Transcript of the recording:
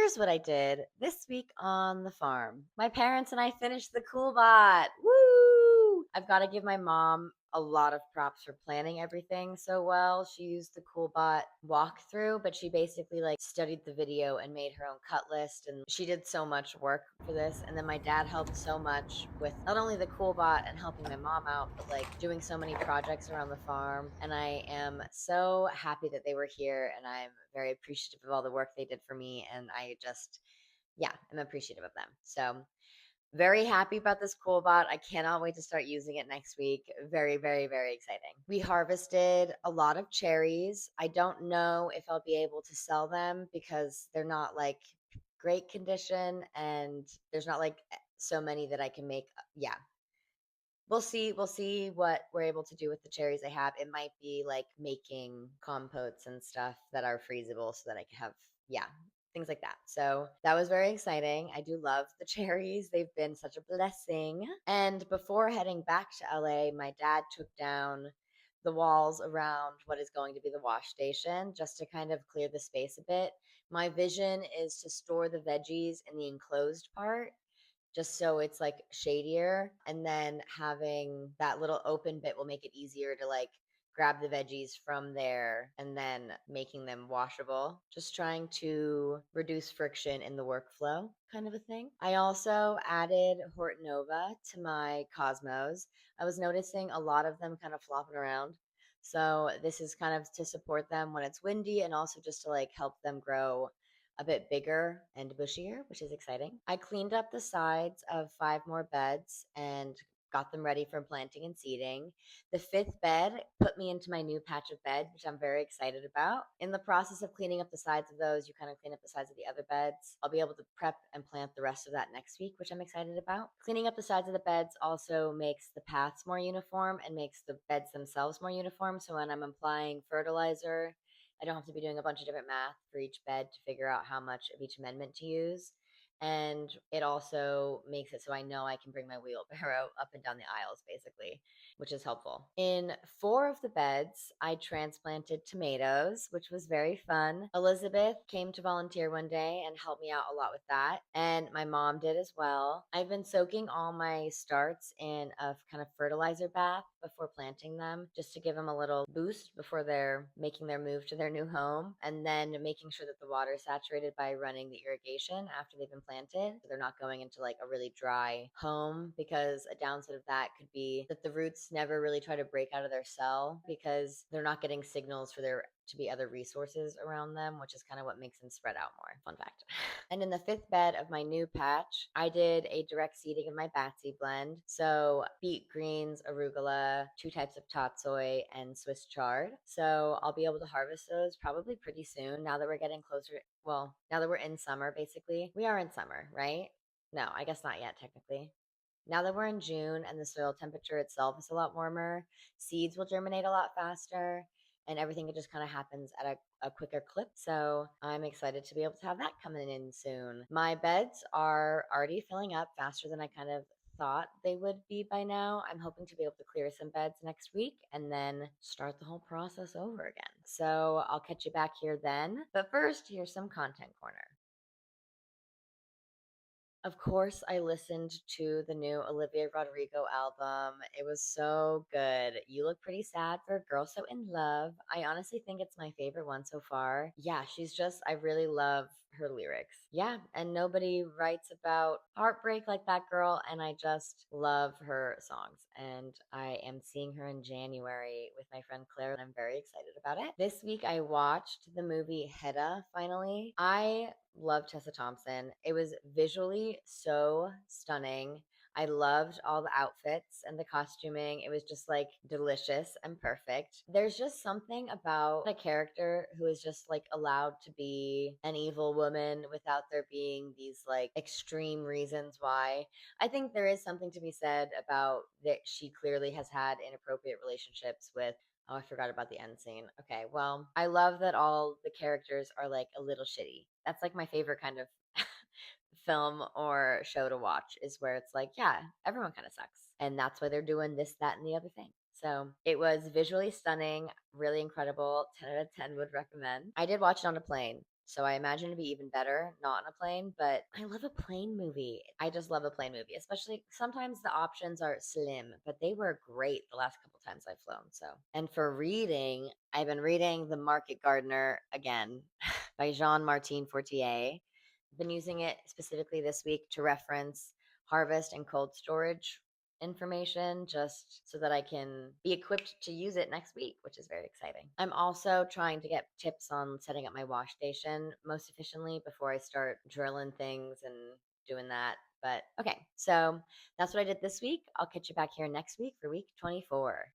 Here's what I did this week on the farm. My parents and I finished the CoolBot. Woo! I've got to give my mom a lot of props for planning everything so well. She used the CoolBot walkthrough, but she basically like studied the video and made her own cut list, and she did so much work for this. And then my dad helped so much with not only the CoolBot and helping my mom out, but like doing so many projects around the farm. And I am so happy that they were here, and I'm very appreciative of all the work they did for me. And I just, yeah, I'm appreciative of them. So very happy about this CoolBot. I cannot wait to start using it next week. Very, very, very exciting. We harvested a lot of cherries. I don't know if I'll be able to sell them because they're not like great condition, and there's not like so many that I can make. Yeah, we'll see. We'll see what we're able to do with the cherries I have. It might be like making compotes and stuff that are freezable so that I can have, yeah, things like that. So that was very exciting. I do love the cherries. They've been such a blessing. And before heading back to LA, my dad took down the walls around what is going to be the wash station just to kind of clear the space a bit. My vision is to store the veggies in the enclosed part just so it's like shadier, and then having that little open bit will make it easier to like grab the veggies from there and then making them washable, just trying to reduce friction in the workflow kind of a thing. I also added Hortonova to my cosmos. I was noticing a lot of them kind of flopping around, so this is kind of to support them when it's windy and also just to like help them grow a bit bigger and bushier, which is exciting. I cleaned up the sides of 5 more beds and got them ready for planting and seeding. The 5th bed put me into my new patch of bed, which I'm very excited about. In the process of cleaning up the sides of those, you kind of clean up the sides of the other beds. I'll be able to prep and plant the rest of that next week, which I'm excited about. Cleaning up the sides of the beds also makes the paths more uniform and makes the beds themselves more uniform. So when I'm applying fertilizer, I don't have to be doing a bunch of different math for each bed to figure out how much of each amendment to use. And it also makes it so I know I can bring my wheelbarrow up and down the aisles, basically, which is helpful. In 4 of the beds, I transplanted tomatoes, which was very fun. Elizabeth came to volunteer one day and helped me out a lot with that. And my mom did as well. I've been soaking all my starts in a kind of fertilizer bath before planting them, just to give them a little boost before they're making their move to their new home. And then making sure that the water is saturated by running the irrigation after they've been planted. So they're not going into like a really dry home, because a downside of that could be that the roots never really try to break out of their cell because they're not getting signals for there to be other resources around them, which is kind of what makes them spread out more. Fun fact. And in the 5th bed of my new patch, I did a direct seeding of my Batsy blend. So beet greens, arugula, 2 types of tatsoi, and Swiss chard. So I'll be able to harvest those probably pretty soon now that we're getting closer. Well, now that we're in summer, basically. We are in summer, right? No, I guess not yet, technically. Now that we're in June and the soil temperature itself is a lot warmer, seeds will germinate a lot faster, and everything just kind of happens at a quicker clip. So I'm excited to be able to have that coming in soon. My beds are already filling up faster than I kind of thought they would be by now. I'm hoping to be able to clear some beds next week and then start the whole process over again. So I'll catch you back here then. But first, here's some content corner. Of course, I listened to the new Olivia Rodrigo album. It was so good. You Look Pretty Sad for a Girl So in Love. I honestly think it's my favorite one so far. Yeah, I really love her lyrics. Yeah, and nobody writes about heartbreak like that girl, and I just love her songs. And I am seeing her in January with my friend Claire, and I'm very excited about it. This week I watched the movie Hedda finally. I love Tessa Thompson. It was visually so stunning. I loved all the outfits and the costuming. It was just like delicious and perfect. There's just something about a character who is just like allowed to be an evil woman without there being these like extreme reasons why. I think there is something to be said about that she clearly has had inappropriate relationships with. Oh, I forgot about the end scene. Okay, well, I love that all the characters are like a little shitty. That's like my favorite kind of film or show to watch, is where it's like, yeah, everyone kind of sucks. And that's why they're doing this, that, and the other thing. So it was visually stunning, really incredible. 10 out of 10 would recommend. I did watch it on a plane. So I imagine it'd be even better not on a plane, but I love a plane movie. I just love a plane movie, especially sometimes the options are slim, but they were great the last couple times I've flown. So, and for reading, I've been reading The Market Gardener again by Jean Martin Fortier. I've been using it specifically this week to reference harvest and cold storage information just so that I can be equipped to use it next week, which is very exciting. I'm also trying to get tips on setting up my wash station most efficiently before I start drilling things and doing that. But okay, so that's what I did this week. I'll catch you back here next week for week 24.